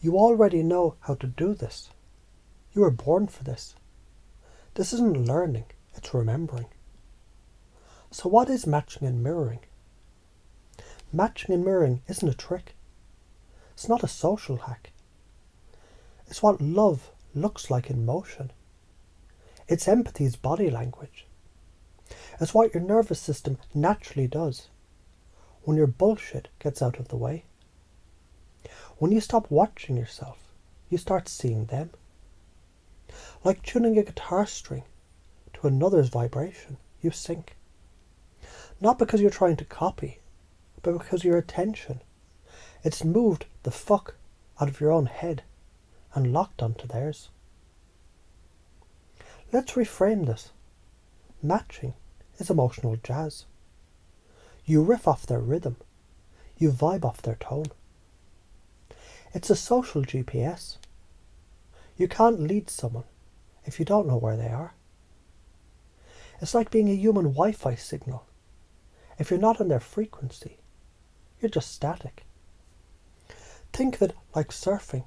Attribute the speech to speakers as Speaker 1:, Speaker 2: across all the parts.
Speaker 1: You already know how to do this. You were born for this. This isn't learning, it's remembering. So what is matching and mirroring? Matching and mirroring isn't a trick. It's not a social hack. It's what love looks like in motion. It's empathy's body language. It's what your nervous system naturally does when your bullshit gets out of the way. When you stop watching yourself, you start seeing them. Like tuning a guitar string to another's vibration, you sync. Not because you're trying to copy, but because your attention, it's moved the fuck out of your own head and locked onto theirs. Let's reframe this. Matching is emotional jazz. You riff off their rhythm. You vibe off their tone. It's a social GPS. You can't lead someone if you don't know where they are. It's like being a human Wi-Fi signal. If you're not on their frequency, you're just static. Think of it like surfing.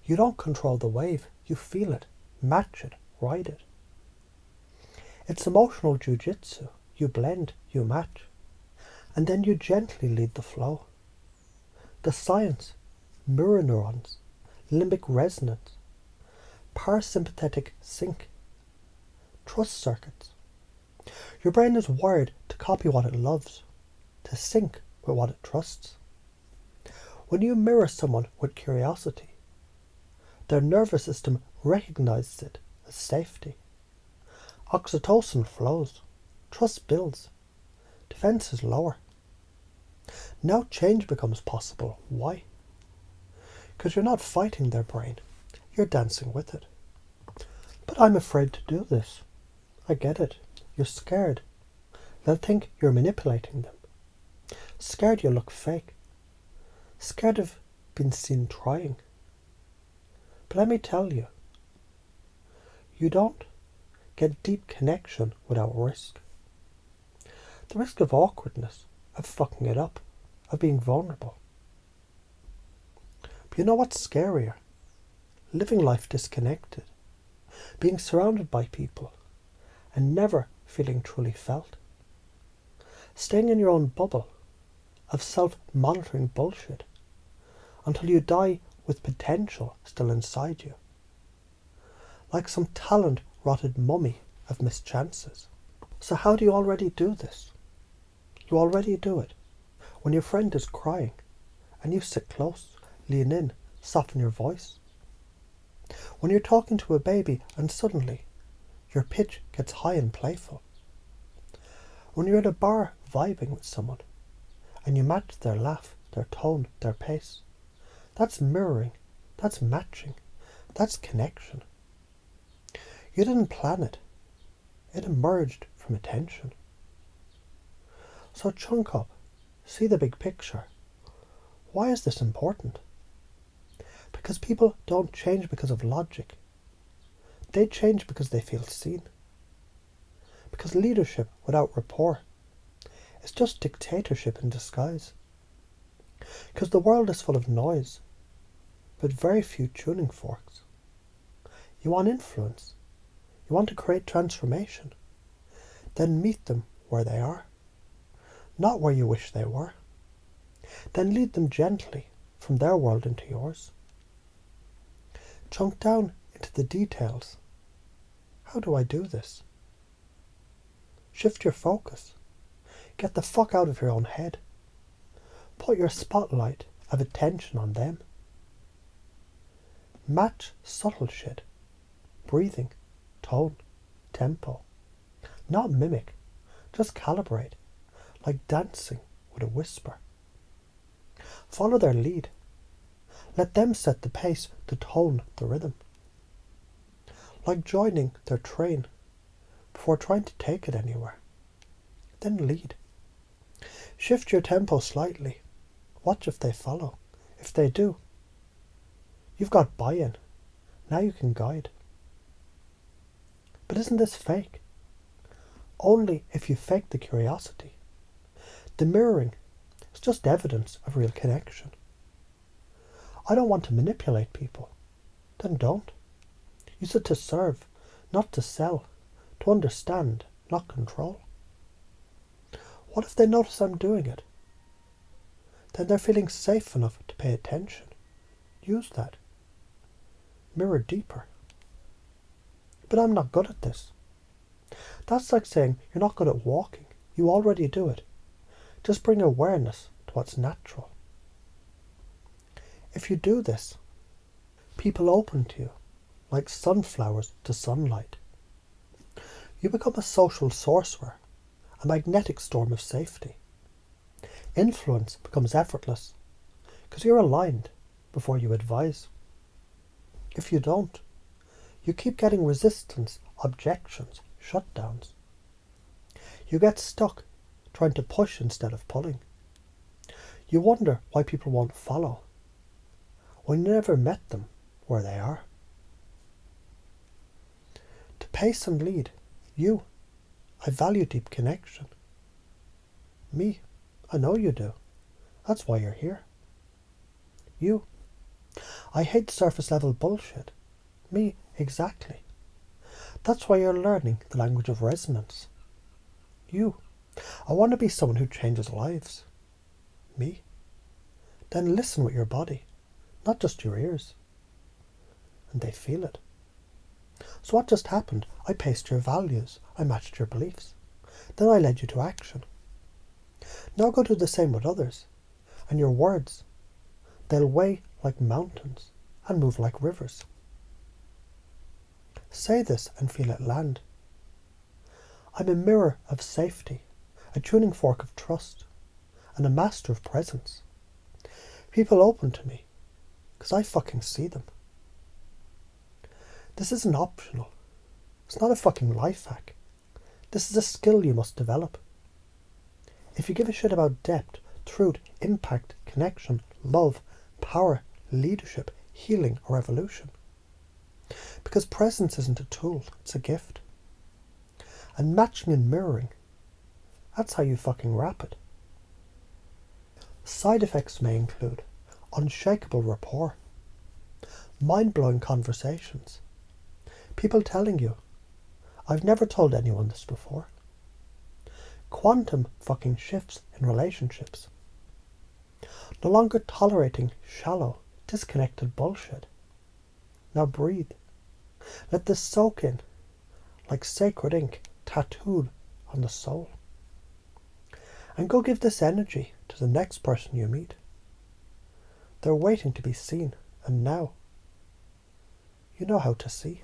Speaker 1: You don't control the wave, you feel it, match it, ride it. It's emotional jiu-jitsu. You blend, you match, and then you gently lead the flow. The science, mirror neurons, limbic resonance, parasympathetic sync, trust circuits. Your brain is wired to copy what it loves, to sync with what it trusts. When you mirror someone with curiosity, their nervous system recognizes it as safety. Oxytocin flows, trust builds, defense is lower. Now change becomes possible. Why? Because you're not fighting their brain, you're dancing with it. But I'm afraid to do this. I get it. You're scared. They'll think you're manipulating them. Scared you'll look fake. Scared of being seen trying. But let me tell you, you don't get deep connection without risk. The risk of awkwardness, of fucking it up, of being vulnerable. But you know what's scarier? Living life disconnected, being surrounded by people and never feeling truly felt. Staying in your own bubble of self-monitoring bullshit until you die with potential still inside you. Like some talent-rotted mummy of mischances. So how do you already do this? You already do it when your friend is crying and you sit close, lean in, soften your voice. When you're talking to a baby and suddenly your pitch gets high and playful. When you're at a bar vibing with someone and you match their laugh, their tone, their pace. That's mirroring, that's matching, that's connection. You didn't plan it. It emerged from attention. So chunk up, see the big picture. Why is this important? Because people don't change because of logic. They change because they feel seen. Because leadership without rapport is just dictatorship in disguise. Because the world is full of noise, but very few tuning forks. You want influence. You want to create transformation. Then meet them where they are, not where you wish they were. Then lead them gently from their world into yours. Chunk down into the details. How do I do this? Shift your focus. Get the fuck out of your own head. Put your spotlight of attention on them. Match subtle shit. Breathing, tone, tempo. Not mimic. Just calibrate. Like dancing with a whisper. Follow their lead. Let them set the pace, the tone, the rhythm. Like joining their train before trying to take it anywhere. Then lead. Shift your tempo slightly. Watch if they follow. If they do, you've got buy-in. Now you can guide. But isn't this fake? Only if you fake the curiosity. The mirroring is just evidence of real connection. I don't want to manipulate people. Then don't. Use it to serve, not to sell, to understand, not control. What if they notice I'm doing it? Then they're feeling safe enough to pay attention. Use that. Mirror deeper. But I'm not good at this. That's like saying you're not good at walking. You already do it. Just bring awareness to what's natural. If you do this, people open to you, like sunflowers to sunlight. You become a social sorcerer, a magnetic storm of safety. Influence becomes effortless, because you're aligned before you advise. If you don't, you keep getting resistance, objections, shutdowns. You get stuck trying to push instead of pulling. You wonder why people won't follow when you never met them where they are. To pace and lead, I value deep connection. Me, I know you do. That's why you're here. I hate surface level bullshit. Me, exactly. That's why you're learning the language of resonance. I want to be someone who changes lives. Me. Then listen with your body, not just your ears. And they feel it. So what just happened? I paced your values. I matched your beliefs. Then I led you to action. Now go do the same with others. And your words, they'll weigh like mountains and move like rivers. Say this and feel it land. I'm a mirror of safety, a tuning fork of trust, and a master of presence. People open to me, because I fucking see them. This isn't optional. It's not a fucking life hack. This is a skill you must develop. If you give a shit about depth, truth, impact, connection, love, power, leadership, healing, or evolution. Because presence isn't a tool, it's a gift. And matching and mirroring, that's how you fucking wrap it. Side effects may include unshakable rapport, mind-blowing conversations, people telling you, I've never told anyone this before, quantum fucking shifts in relationships, no longer tolerating shallow, disconnected bullshit. Now breathe. Let this soak in, like sacred ink tattooed on the soul. And go give this energy to the next person you meet. They're waiting to be seen, and now you know how to see.